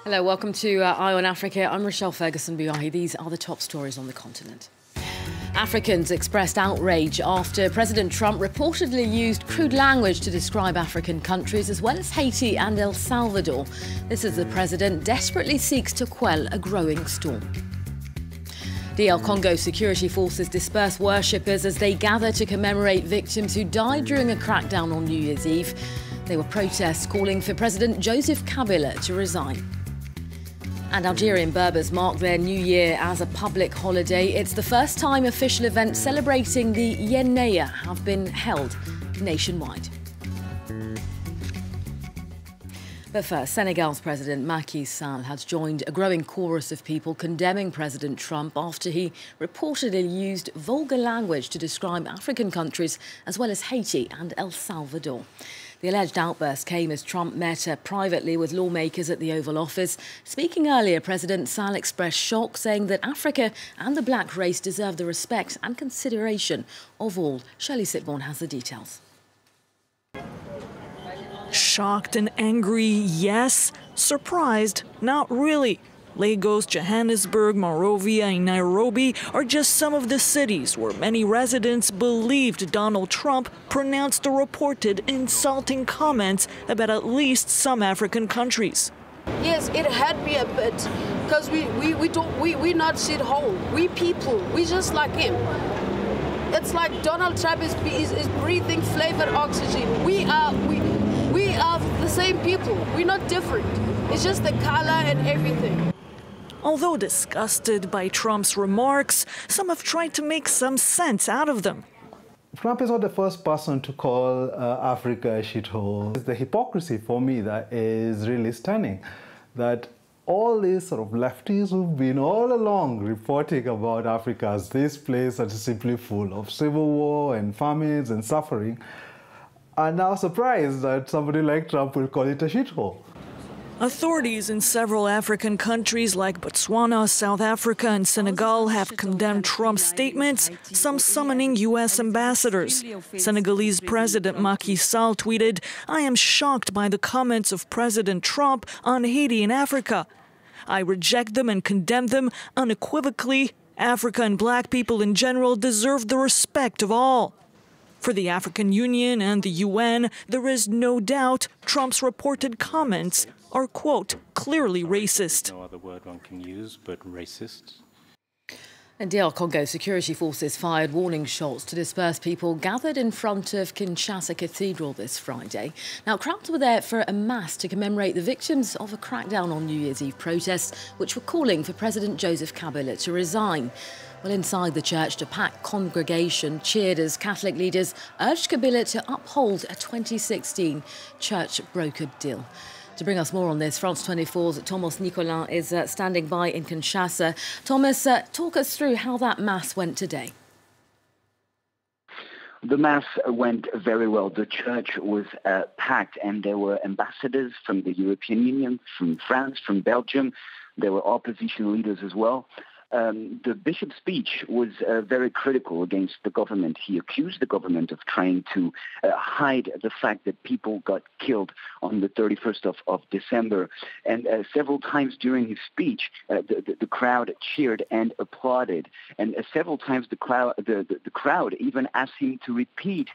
Hello, welcome to Eye on Africa. I'm Rochelle Ferguson-Buahi. These are the top stories on the continent. Africans expressed outrage after President Trump reportedly used crude language to describe African countries as well as Haiti and El Salvador. This as the president desperately seeks to quell a growing storm. DR Congo security forces disperse worshippers as they gather to commemorate victims who died during a crackdown on New Year's Eve. There were protests calling for President Joseph Kabila to resign. And Algerian Berbers mark their new year as a public holiday. It's the first time official events celebrating the Yennayer have been held nationwide. But first, Senegal's President Macky Sall has joined a growing chorus of people condemning President Trump after he reportedly used vulgar language to describe African countries as well as Haiti and El Salvador. The alleged outburst came as Trump met privately with lawmakers at the Oval Office. Speaking earlier, President Sall expressed shock, saying that Africa and the black race deserve the respect and consideration of all. Shirley Sitbourne has the details. Shocked and angry, yes. Surprised, not really. Lagos, Johannesburg, Monrovia, and Nairobi are just some of the cities where many residents believed Donald Trump pronounced the reported insulting comments about at least some African countries. Yes, it hurt me a bit because we not sit whole. We people, we just like him. It's like Donald Trump is breathing flavored oxygen. We are the same people. We're not different. It's just the color and everything. Although disgusted by Trump's remarks, some have tried to make some sense out of them. Trump is not the first person to call Africa a shithole. It's the hypocrisy for me that is really stunning. That all these sort of lefties who've been all along reporting about Africa as this place that is simply full of civil war and famines and suffering are now surprised that somebody like Trump will call it a shithole. Authorities in several African countries like Botswana, South Africa, and Senegal have condemned Trump's statements, some summoning U.S. ambassadors. Senegalese President Macky Sall tweeted, "I am shocked by the comments of President Trump on Haiti and Africa. I reject them and condemn them unequivocally. Africa and black people in general deserve the respect of all." For the African Union and the UN, there is no doubt Trump's reported comments are, quote, clearly racist. No other word one can use but racist. And DR Congo security forces fired warning shots to disperse people gathered in front of Kinshasa cathedral this Friday. Now, crowds were there for a mass to commemorate the victims of a crackdown on New Year's Eve protests, which were calling for President Joseph Kabila to resign. Well, inside the church, the packed congregation cheered as Catholic leaders urged Kabila to uphold a 2016 church-brokered deal. To bring us more on this, France 24's Thomas Nicolin is standing by in Kinshasa. Thomas, talk us through how that mass went today. The mass went very well. The church was packed, and there were ambassadors from the European Union, from France, from Belgium. There were opposition leaders as well. The bishop's speech was very critical against the government. He accused the government of trying to hide the fact that people got killed on the 31st of December. And several times during his speech, the crowd cheered and applauded. And several times the crowd even asked him to repeat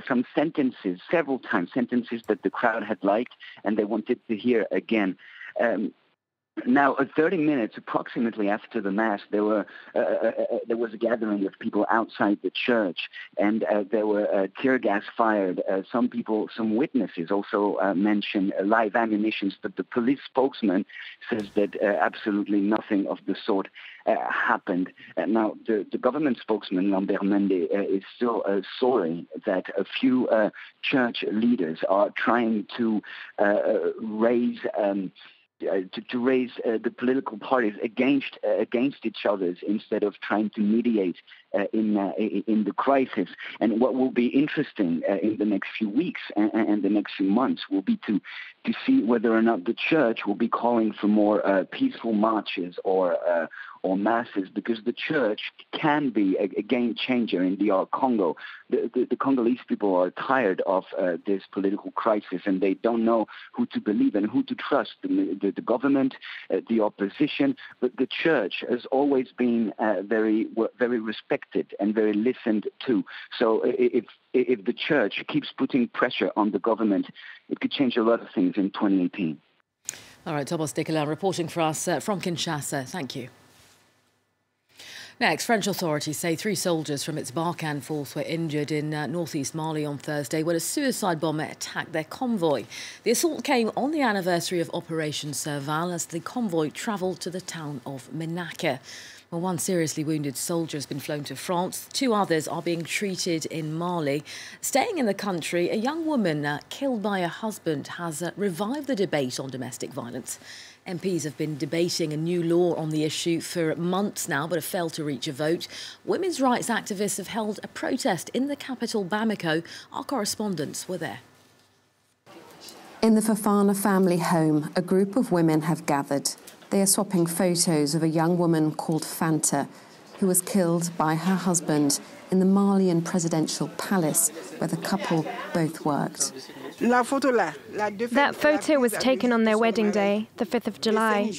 some sentences, several times, sentences that the crowd had liked and they wanted to hear again. Now, 30 minutes approximately after the Mass, there was a gathering of people outside the church, and there were tear gas fired. Some witnesses also mentioned live ammunition, but the police spokesman says that absolutely nothing of the sort happened. Now, the government spokesman, Lambert Mende, is still sorry that a few church leaders are trying to raise the political parties against each other instead of trying to mediate in the crisis. And what will be interesting in the next few weeks and the next few months will be to see whether or not the church will be calling for more peaceful marches or or masses, because the church can be a game changer in DR Congo. The Congolese people are tired of this political crisis, and they don't know who to believe and who to trust, the government, the opposition. But the church has always been very respected and very listened to. So if the church keeps putting pressure on the government, it could change a lot of things in 2018. All right, Thomas Nicolas reporting for us from Kinshasa. Thank you. Next, French authorities say 3 soldiers from its Barkhane force were injured in northeast Mali on Thursday when a suicide bomber attacked their convoy. The assault came on the anniversary of Operation Serval as the convoy travelled to the town of Menaka. Well, 1 seriously wounded soldier has been flown to France. 2 others are being treated in Mali. Staying in the country, a young woman killed by her husband has revived the debate on domestic violence. MPs have been debating a new law on the issue for months now, but have failed to reach a vote. Women's rights activists have held a protest in the capital, Bamako. Our correspondents were there. In the Fafana family home, a group of women have gathered. They are swapping photos of a young woman called Fanta, who was killed by her husband in the Malian presidential palace, where the couple both worked. That photo was taken on their wedding day, the 5th of July.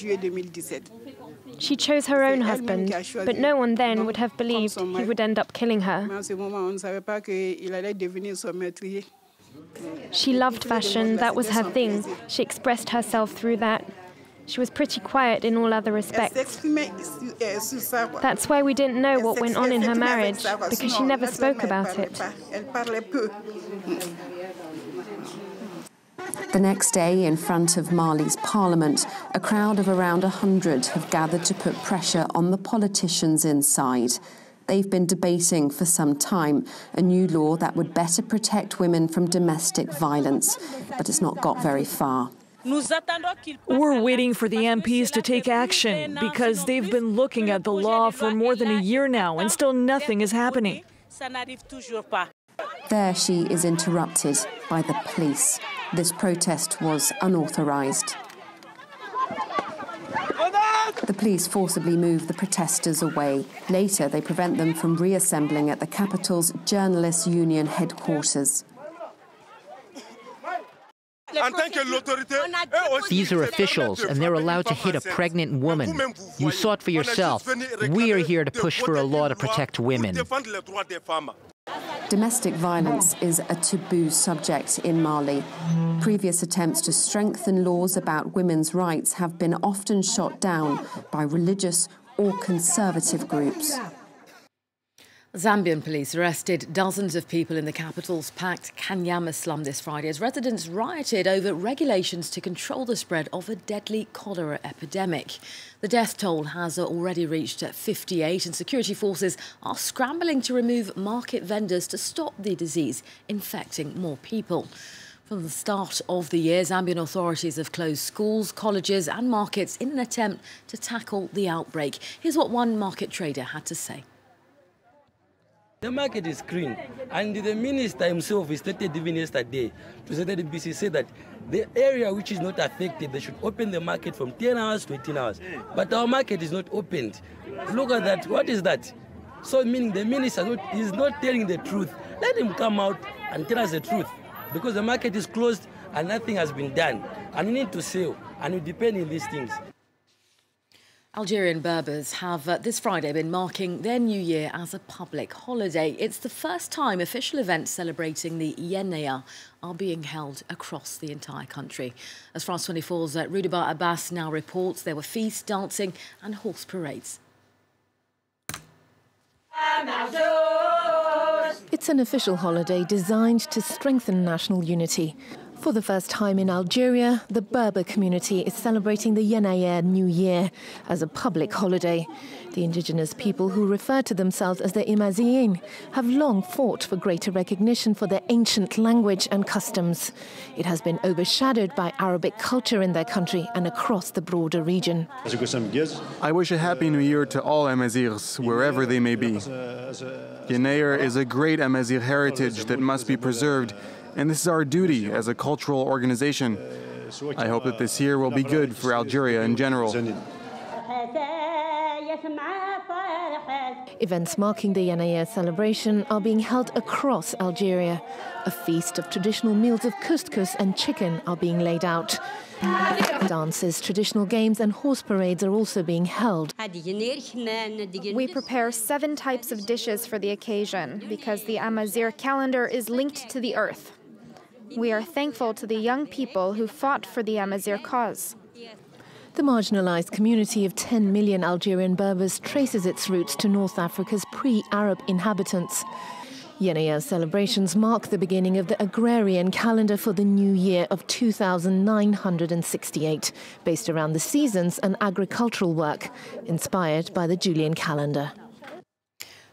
She chose her own husband, but no one then would have believed he would end up killing her. She loved fashion, that was her thing. She expressed herself through that. She was pretty quiet in all other respects. That's why we didn't know what went on in her marriage, because she never spoke about it. The next day, in front of Mali's parliament, a crowd of around 100 have gathered to put pressure on the politicians inside. They've been debating for some time a new law that would better protect women from domestic violence, but it's not got very far. We're waiting for the MPs to take action because they've been looking at the law for more than a year now and still nothing is happening. There she is interrupted by the police. This protest was unauthorized. The police forcibly move the protesters away. Later, they prevent them from reassembling at the capital's Journalists' Union headquarters. These are officials, and they're allowed to hit a pregnant woman. You saw it for yourself. We are here to push for a law to protect women. Domestic violence is a taboo subject in Mali. Previous attempts to strengthen laws about women's rights have been often shot down by religious or conservative groups. Zambian police arrested dozens of people in the capital's packed Kanyama slum this Friday as residents rioted over regulations to control the spread of a deadly cholera epidemic. The death toll has already reached 58 and security forces are scrambling to remove market vendors to stop the disease infecting more people. From the start of the year, Zambian authorities have closed schools, colleges and markets in an attempt to tackle the outbreak. Here's what one market trader had to say. The market is clean, and the minister himself stated even yesterday to say that the BC said that the area which is not affected, they should open the market from 10 hours to 18 hours. But our market is not opened. Look at that. What is that? So meaning the minister is not telling the truth. Let him come out and tell us the truth, because the market is closed and nothing has been done. And we need to sell, and we depend on these things. Algerian Berbers have this Friday been marking their new year as a public holiday. It's the first time official events celebrating the Yennayer are being held across the entire country. As France 24's Rudibar Abbas now reports, there were feasts, dancing and horse parades. It's an official holiday designed to strengthen national unity. For the first time in Algeria, the Berber community is celebrating the Yennayer New Year as a public holiday. The indigenous people, who refer to themselves as the Imazien, have long fought for greater recognition for their ancient language and customs. It has been overshadowed by Arabic culture in their country and across the broader region. I wish a Happy New Year to all Amazirs, wherever they may be. Yennayer is a great Amazigh heritage that must be preserved, and this is our duty as a cultural organization. I hope that this year will be good for Algeria in general. Events marking the Yennayer celebration are being held across Algeria. A feast of traditional meals of couscous and chicken are being laid out. Dances, traditional games and horse parades are also being held. We prepare 7 types of dishes for the occasion because the Amazigh calendar is linked to the earth. We are thankful to the young people who fought for the Amazigh cause. The marginalized community of 10 million Algerian Berbers traces its roots to North Africa's pre-Arab inhabitants. Yennayer celebrations mark the beginning of the agrarian calendar for the new year of 2968, based around the seasons and agricultural work, inspired by the Julian calendar.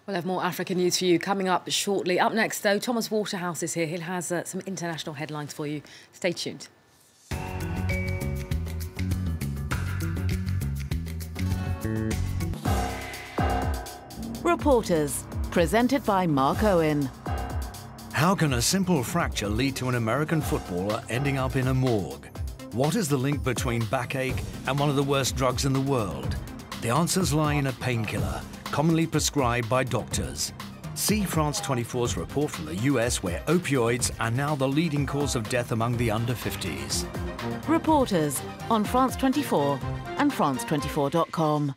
We'll have more African news for you coming up shortly. Up next, though, Thomas Waterhouse is here. He has some international headlines for you. Stay tuned. Reporters, presented by Mark Owen. How can a simple fracture lead to an American footballer ending up in a morgue? What is the link between backache and one of the worst drugs in the world? The answers lie in a painkiller, commonly prescribed by doctors. See France 24's report from the US, where opioids are now the leading cause of death among the under 50s. Reporters on France 24 and France24.com.